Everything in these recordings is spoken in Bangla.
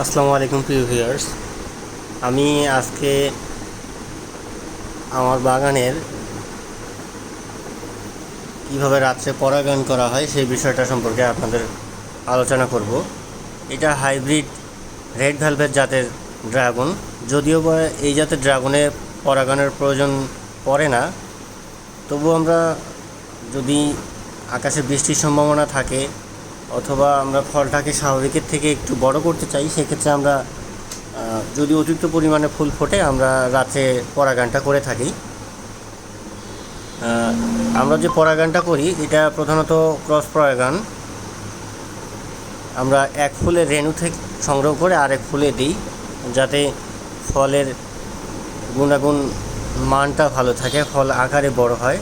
আসসালামু আলাইকুম প্রিয় ভিউয়ার্স। আমি আজকে আমার বাগানের কীভাবে রাত্রে পরাগায়ন করা হয় সেই বিষয়টা সম্পর্কে আপনাদের আলোচনা করব। এটা হাইব্রিড রেড ভেলভেট জাতের ড্রাগন। যদিও বা এই জাতের ড্রাগনে পরাগায়নের প্রয়োজন পড়ে না, তবু আমরা যদি আকাশে বৃষ্টির সম্ভাবনা থাকে অথবা আমরা ফলটাকে স্বাভাবিকের থেকে একটু বড় করতে চাই, সেক্ষেত্রে আমরা যদি অতিরিক্ত পরিমাণে ফুল ফোটে আমরা রাতে পরাগায়নটা করে থাকি। আমরা যে পরাগায়নটা করি এটা প্রধানত ক্রস পরাগায়ন। আমরা এক ফুলের রেণু থেকে সংগ্রহ করে আরেক ফুলে দিই, যাতে ফলের গুণাগুণ মানটা ভালো থাকে, ফল আকারে বড় হয়।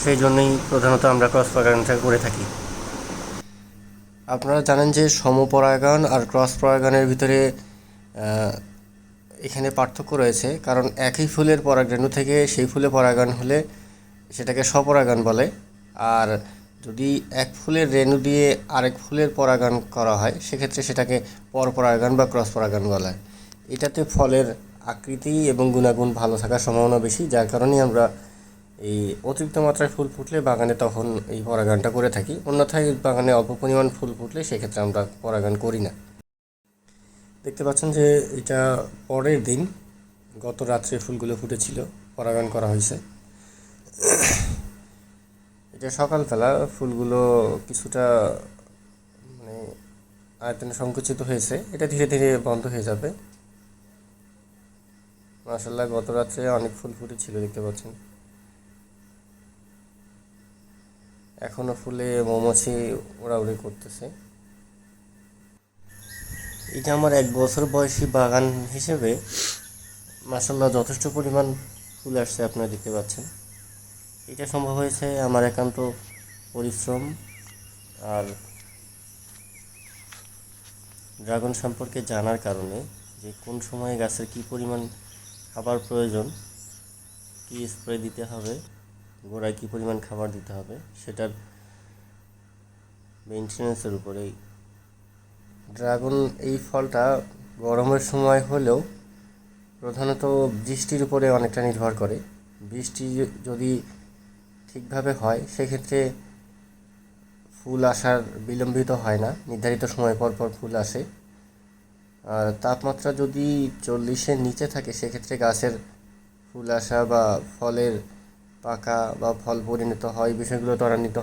সেই জন্যই প্রধানত আমরা ক্রস পরাগায়নটা করে থাকি। আপনারা জানেন যে সমপরাগায়ন আর ক্রস পরাগায়নের ভিতরে এখানে পার্থক্য রয়েছে, কারণ একই ফুলের পরাগরেণু থেকে সেই ফুলে পরাগায়ন হলে সেটাকে স্বপরাগায়ন বলে, আর যদি এক ফুলের রেণু দিয়ে আরেক ফুলের পরাগায়ন করা হয় সেক্ষেত্রে সেটাকে পরপরাগায়ন বা ক্রস পরাগায়ন বলা হয়। এটাতে ফলের আকৃতি এবং গুণাগুণ ভালো থাকার সম্ভাবনা বেশি, যার কারণেই আমরা এই অতিরিক্ত মাত্রায় ফুল ফুটলে বাগানে তখন এই পরাগায়নটা করে থাকি। অন্যথায় বাগানে অল্প পরিমাণ ফুল ফুটলে সেক্ষেত্রে আমরা পরাগায়ন করি না। দেখতে পাচ্ছেন যে এটা পরের দিন, গত রাত্রে ফুলগুলো ফুটেছিল, পরাগায়ন করা হয়েছে। এটা সকালবেলা ফুলগুলো কিছুটা মানে আয়তনে সংকুচিত হয়েছে, এটা ধীরে ধীরে বন্ধ হয়ে যাবে। মাশাআল্লাহ গত রাত্রে অনেক ফুল ফুটেছিল, দেখতে পাচ্ছেন। এখনো ফুলে মৌমাছি ওড়াউড়ি করতেছে। এটা আমার 1 বছর বয়সী বাগান হিসেবে মাশাআল্লাহ যথেষ্ট পরিমাণ ফুল আসছে, আপনারা দেখতে পাচ্ছেন। এটা সম্ভব হয়েছে আমার একান্ত পরিশ্রম আর ড্রাগন সম্পর্কে জানার কারণে, যে কোন সময়ে গাছের কী পরিমাণ খাবার প্রয়োজন, কী স্প্রে দিতে হবে, গোড়ায় কী পরিমাণ খাবার দিতে হবে, সেটার মেনটেন্যান্সের উপরেই। ড্রাগন এই ফলটা গরমের সময় হলেও প্রধানত বৃষ্টির উপরে অনেকটা নির্ভর করে। বৃষ্টি যদি ঠিকভাবে হয় সেক্ষেত্রে ফুল আসার বিলম্বিত হয় না, নির্ধারিত সময় পর পর ফুল আসে। আর তাপমাত্রা যদি 40-এর নিচে থাকে সেক্ষেত্রে গাছের ফুল আসা বা ফলের পাকা বা ফল পরিণত হয়, বিষয়গুলো ত্বরান্বিত